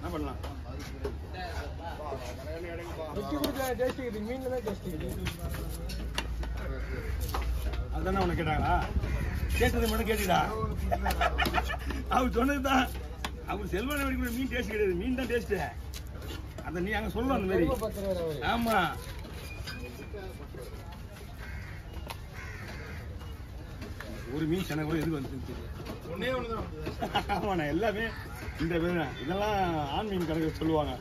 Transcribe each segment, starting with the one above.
என்ன பண்ணலாம்? அதானே உனக்கு கேட்டாங்களா? கேட்டது மட்டும் கேட்டுடா. அவர் சொன்னதுதான். அவர் செல்வன் வரைக்கும் மீன் டேஸ்ட் கிடையாது, மீன் தான் டேஸ்ட். அத நீ அங்க சொல்லணும் அந்த மாதிரி. ஆமா ஒரு மீன் சென்னை கூட எதுக்கு வந்து ஆமாண்ணா எல்லாமே இந்த இதெல்லாம் ஆண் மீன் கணக்கு சொல்லுவாங்க.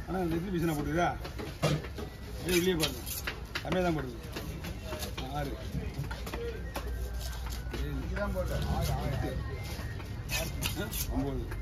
ஆனா இந்த இட்லி பீசனா போட்டுருக்கா வெளியே பாருங்க கம்மியாக தான் போடுது. 6 9 20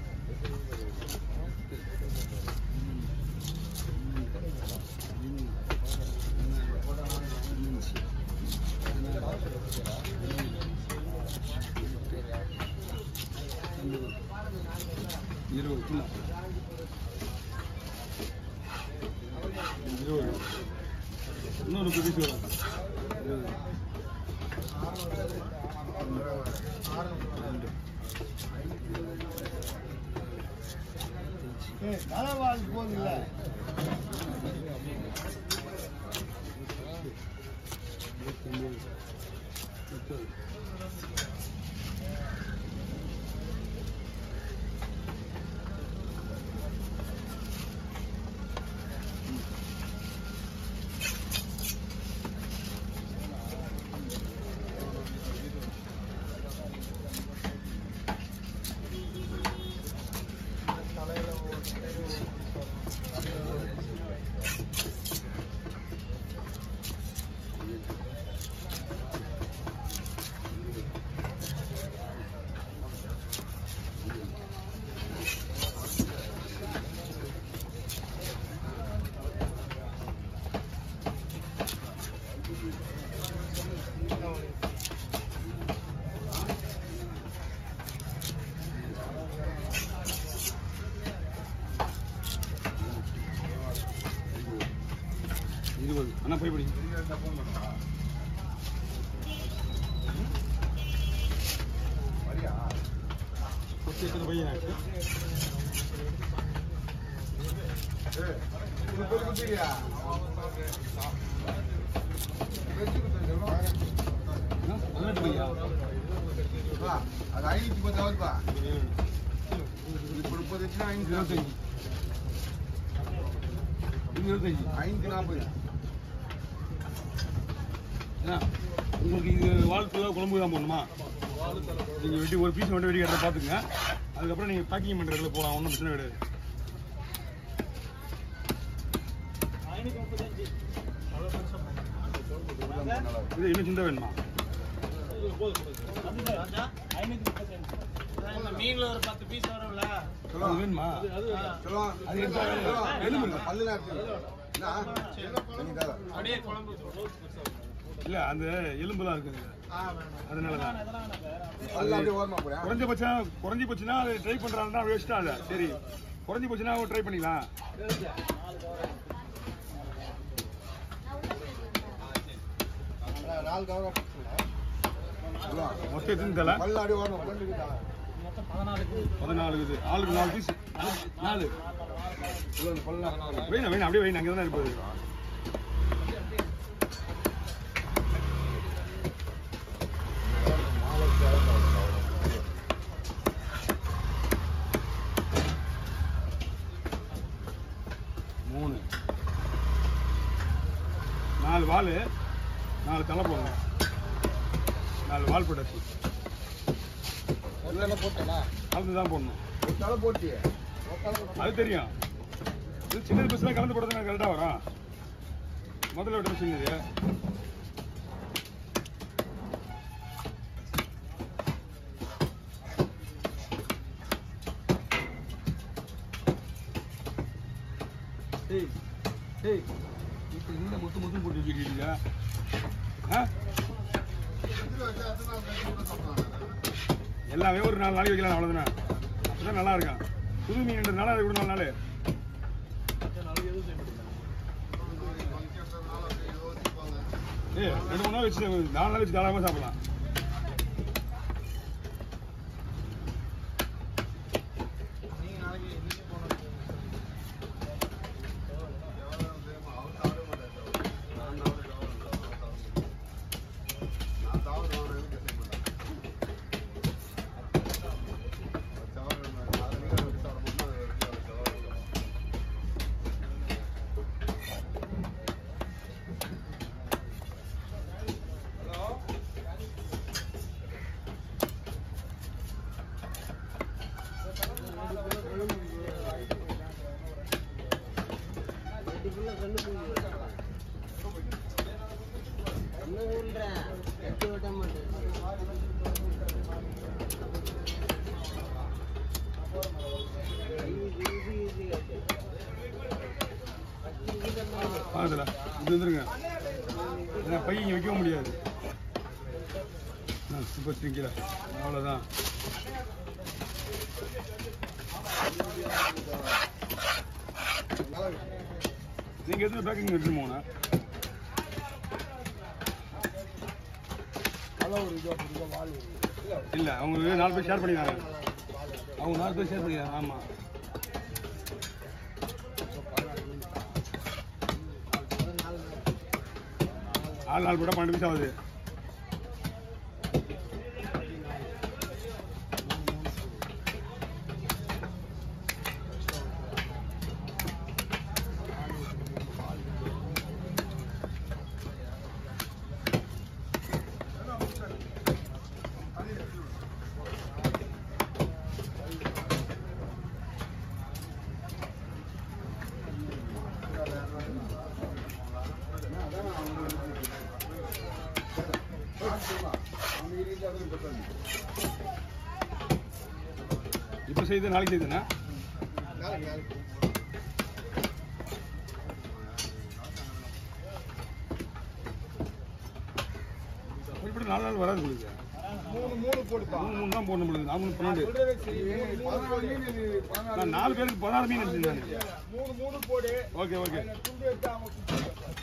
இன்னொரு புதுசு வரும். போகுதுல்ல அண்ணா போய் படி பையன் அது 510 540 உங்களுக்கு இது வாழ்த்துல குழம்பு தான் போடணுமா? நீங்கள் வெட்டி ஒரு பீஸ் மட்டும் வெட்டி கட்டுற பார்த்துங்க. அதுக்கப்புறம் நீங்கள் பேக்கிங் பண்ணுறதுல போகலாம், ஒன்றும் பிரச்சனை கிடையாது. இது இன்னும் சின்ன வேணுமா? மீன்ல ஒரு 10 பீஸ் வரும்ல, வேணுமா? அது இல்ல அந்த எலும்புலாம் இருக்குது, அதனாலதான். குறைஞ்சி போச்சுன்னா அது ட்ரை பண்றாங்கன்னா வேஸ்டா இல்ல. சரி குறைஞ்சி போச்சுன்னா ட்ரை பண்ணிக்கலாம். மொத்தம் எத்தனை தலை? 14 இது. ஆளுக்கு 4 பீஸ். 4 வேணும் வேணும் அப்படியே வேணும். அங்கதான் இருப்பது. மூணு 4 வால் 4 தலை போடணும். 4 வால் போட்டாச்சு. கலந்துதான் போடணும். தலை போட்டு அது தெரியும். இது சின்ன பீஸ்லாம் கலந்து போடுறது கரெக்டாக வரும். முதல்ல விட்ட மிஷின் இது. இப்போ இந்த மொத்தம் போட்டு வச்சுருக்கீங்க. எல்லாமே ஒரு 4 நாளைக்கு வைக்கலாம், அவ்வளோதானே. அப்பதான் நல்லா இருக்கும். புது மீன்ன்றதுனால அது கூட 4 நாள் 2 3 நாள் வச்சு 4 நாள் வச்சு தாராளமாக சாப்பிடலாம். பாருங்களா இது வந்துருங்க, ஏன்னா பையன் இங்கே வைக்கவும் முடியாது. சூப்பர் ஸ்ட்ரிங்கில் அவ்வளோதான். நீங்கள் எத்தனை பேக்கிங் எடுத்துட்டு போங்கண்ணா? இல்லை அவங்க 4 பேர் ஷேர் பண்ணிக்கிறாங்க. அவங்க 4 பேர் ஷேர் பண்ணிக்கிறாங்க. ஆமாம், ஆள் 4 போட்டால் 12 பீஸ் ஆகுது. இப்போ செய்து நாளைக்கு செய்துண்ணா? இப்படி 4 நாள் வராது உங்களுக்கு. 3 தான் போடணும் பொழுது. 4 12 நான் 4 பேருக்கு 16 மீன் எடுத்துருந்தேன். ஓகே ஓகே,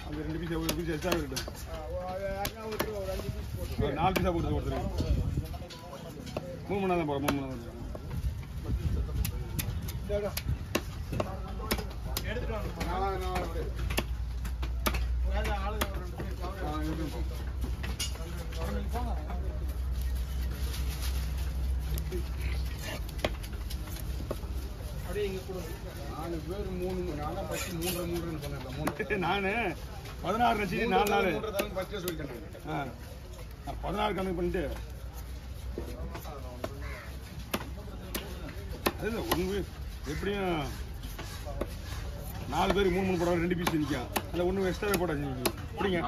அது 2 பீஸ் 1 பீஸ் எக்ஸ்ட்ரா இருக்கட்டும். 4 பீஸாக போட்டு கொடுத்துருங்க. 3 மணி நேரம் தான் போகிறோம். 3 மணி நேரம் நான் 16 ரசிச்சு 4 நாள் 16 கணக்கு பண்ணிட்டு அது ஒன்று எப்படியும் 4 பேர் 3 போடுறாங்க. 2 பீஸ் நிற்கும். அதில் 1 எக்ஸ்ட்ராவே போட்டாச்சு. எப்படிங்க